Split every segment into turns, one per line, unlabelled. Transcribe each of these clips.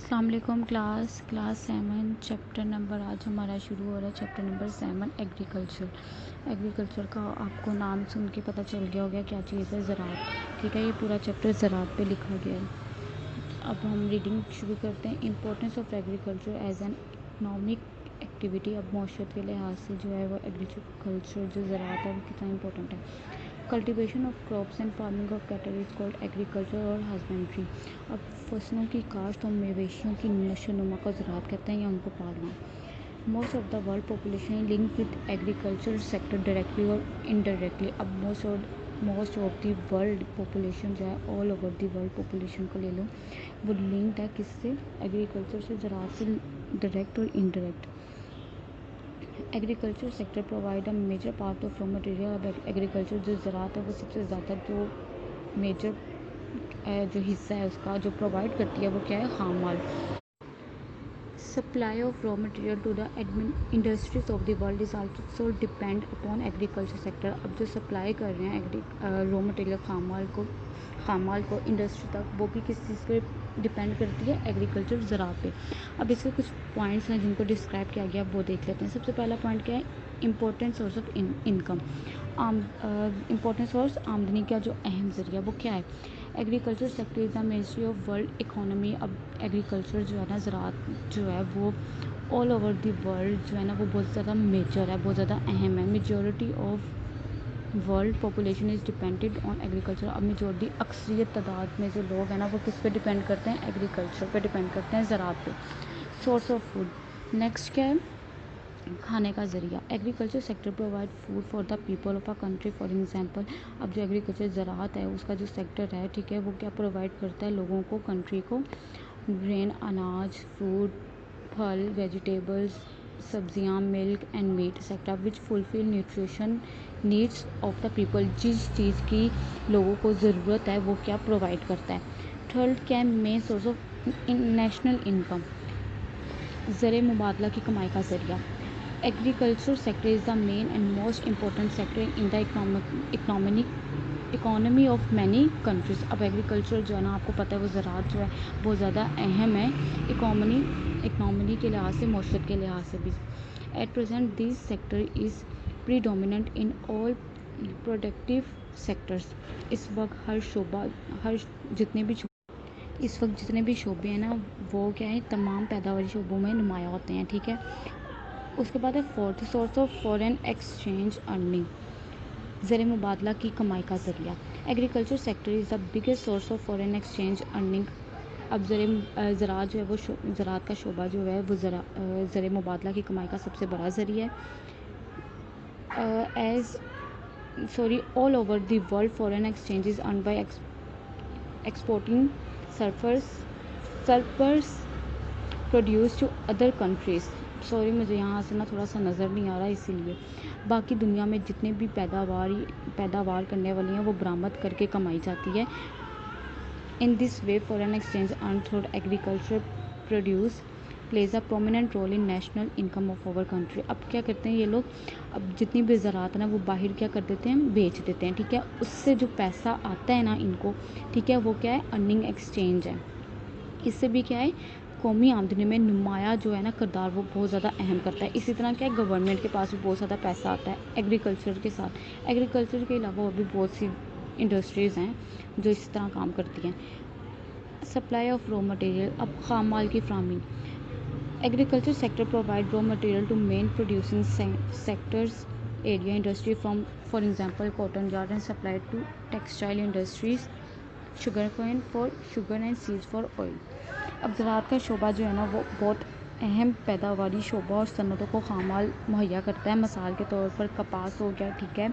السلام علیکم class 7 chapter number آج ہمارا شروع ہو رہا ہے چیپٹر نمبر 7 ایگریکلچر کا آپ کو نام سن کے پتہ چل گیا ہوگا کیا چیز ہے زراعت. ٹھیک ہے, یہ پورا چیپٹر زراعت پہ لکھا گیا ہے. اب ہم ریڈنگ شروع کرتے ہیں. Importance of agriculture as an economic activity. اب معیشت کے لحاظ سے جو ہے وہ ایگریکلچر جو زراعت ہے وہ کتنا امپورٹنٹ ہے. Cultivation of crops and farming of cattle is called agriculture اور ہسبینڈری. اب فصلوں کی کاشت اور مویشیوں کی نشو و نما کو زراعت کہتے ہیں یا ان کو پالنا. Most of the world population link with agriculture sector directly اور انڈائریکٹلی. اب most of the world population جو ہے all over the world population کو لے لو وہ لنکڈ ہے کس سے, ایگریکلچر سے, زراعت سے, ڈائریکٹ اور indirect. Agriculture sector provide a major part of raw material. اب ایگریکلچر جو زراعت ہے وہ سب سے زیادہ جو میجر جو حصہ ہے اس کا جو پرووائڈ کرتی ہے وہ کیا ہے, خام مال. Supply of raw material to the industries of the world is also depend upon agriculture sector. اب جو سپلائی کر رہے ہیں را مٹیریل خام مال کو انڈسٹری تک, وہ بھی کس چیز پہ ڈپینڈ کرتی ہے, ایگریکلچر زراعت پہ. اب اس کے کچھ پوائنٹس ہیں جن کو ڈسکرائب کیا گیا, وہ دیکھ لیتے ہیں. سب سے پہلا پوائنٹ کیا ہے, important source of income. Important source آمدنی کا جو اہم ذریعہ وہ کیا ہے, agriculture sector is the ministry of world economy. اب ایگریکلچر جو ہے نا, زراعت جو ہے وہ آل اوور دی ورلڈ جو ہے نا وہ بہت زیادہ میجر ہے, بہت زیادہ اہم ہے. Majority of world population is depended on agriculture. اب میجورٹی اکثریت تعداد میں جو لوگ ہیں نا وہ کس پہ ڈپینڈ کرتے ہیں, ایگریکلچر پہ ڈپینڈ کرتے ہیں, زراعت پہ. Source of food. نیکسٹ کیا ہے, کھانے کا ذریعہ. Agriculture sector provide food for the people of a country. For example اب جو ایگریکلچر زراعت ہے اس کا جو سیکٹر ہے, ٹھیک ہے, وہ کیا پرووائڈ کرتا ہے لوگوں کو, کنٹری کو, گرین, اناج, فروٹ, پھل, ویجیٹیبلز, سبزیاں, milk and meat sector which fulfil nutrition needs of the people. جس چیز کی لوگوں کو ضرورت ہے وہ کیا پرووائڈ کرتا ہے. تھرڈ کیا ہے, main source of national income, زر مبادلہ کی کمائی کا ذریعہ. Agriculture sector is the main and most important sector in the economy of many countries. اب ایگریکلچر جو ہے نا آپ کو پتہ ہے وہ زراعت جو ہے بہت زیادہ اہم ہے اکانومی کے لحاظ سے, معیشت کے لحاظ سے بھی. At present this sector is predominant in all productive sectors. اس وقت جتنے بھی شعبے ہیں نا وہ کیا ہے, تمام پیداواری شعبوں میں نمایاں ہوتے ہیں. ٹھیک ہے, اس کے بعد ہے fourth source of foreign exchange earning, زر مبادلہ کی کمائی کا ذریعہ. Agriculture sector is the biggest source of foreign exchange earning. اب زراعت جو ہے وہ زراعت کا شعبہ جو ہے وہ زر مبادلہ کی کمائی کا سب سے بڑا ذریعہ ہے. All over the world foreign exchange is earned by exporting surplus produce to other countries. مجھے یہاں سے نا تھوڑا سا نظر نہیں آ رہا, اسی لیے. باقی دنیا میں جتنے بھی پیداوار کرنے والی ہیں وہ برآمد کر کے کمائی جاتی ہے. In this way foreign exchange earn through agriculture produce plays a prominent role in national income of our country. اب کیا کرتے ہیں یہ لوگ, اب جتنی بھی زراعت ہے نا وہ باہر کیا کر دیتے ہیں, بیچ دیتے ہیں. ٹھیک ہے, اس سے جو پیسہ آتا ہے نا ان کو, ٹھیک ہے, وہ کیا ہے, ارننگ ایکسچینج ہے. اس سے بھی کیا ہے, قومی آمدنی میں نمایاں جو ہے نا کردار وہ بہت زیادہ اہم کرتا ہے. اسی طرح کیا ہے, گورنمنٹ کے پاس بھی بہت زیادہ پیسہ آتا ہے ایگریکلچر کے ساتھ. ایگریکلچر کے علاوہ اور بھی بہت سی انڈسٹریز ہیں جو اس طرح کام کرتی ہیں. Supply of raw material. اب خام مال کی فراہمی. Agriculture sector provide raw material to main producing sectors area industry from for example cotton yard and supply to textile industries, sugar cane for sugar and seeds for oil. اب زراعت کا شعبہ جو ہے نا وہ بہت اہم پیداواری شعبہ اور صنعتوں کو خام مال مہیا کرتا ہے. مثال کے طور پر کپاس ہو گیا, ٹھیک ہے,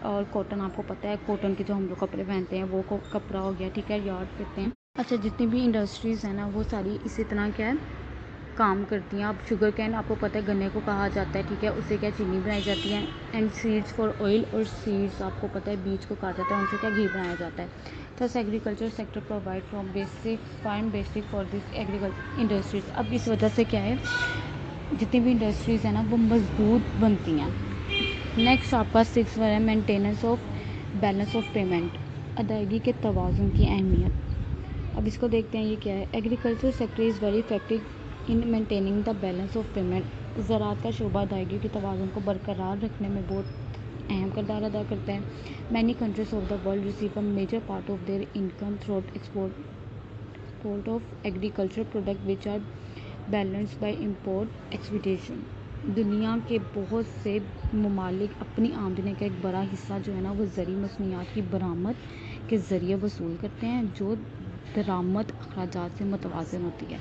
اور کاٹن آپ کو پتہ ہے کاٹن کے جو ہم لوگ کپڑے پہنتے ہیں وہ کپڑا ہو گیا, ٹھیک ہے, یارڈ کہتے ہیں. اچھا, جتنی بھی انڈسٹریز ہیں نا وہ ساری اسی طرح کیا ہے کام کرتی ہیں. اب شوگر کین آپ کو پتہ ہے گنے کو کہا جاتا ہے, ٹھیک ہے, اس سے کیا چینی بنائی جاتی ہے. اینڈ سیڈس فار آئل, اور سیڈس آپ کو پتہ ہے بیج کو کہا جاتا ہے, ان سے کیا گھی بنایا جاتا ہے. Thus agriculture sector provide form basic for this agriculture industries. اب اس وجہ سے کیا ہے جتنی بھی انڈسٹریز ہیں نا وہ مضبوط بنتی ہیں. نیکسٹ آپ کا 6 ہے maintenance of balance of payment, ادائیگی کے توازن کی اہمیت. اب اس کو دیکھتے ہیں یہ کیا ہے. Agriculture sector is very effective in maintaining the balance of payment. زراعت کا شعبہ ادائیگیوں کے توازن کو برقرار رکھنے میں بہت اہم کردار ادا کرتا ہے. Many countries of the world receive a major part of their income through export of agriculture product which are balanced by import expedition. دنیا کے بہت سے ممالک اپنی آمدنی کا ایک بڑا حصہ جو ہے نا وہ زرعی مصنوعات کی برآمد کے ذریعے وصول کرتے ہیں جو درآمد اخراجات سے متوازن ہوتی ہے.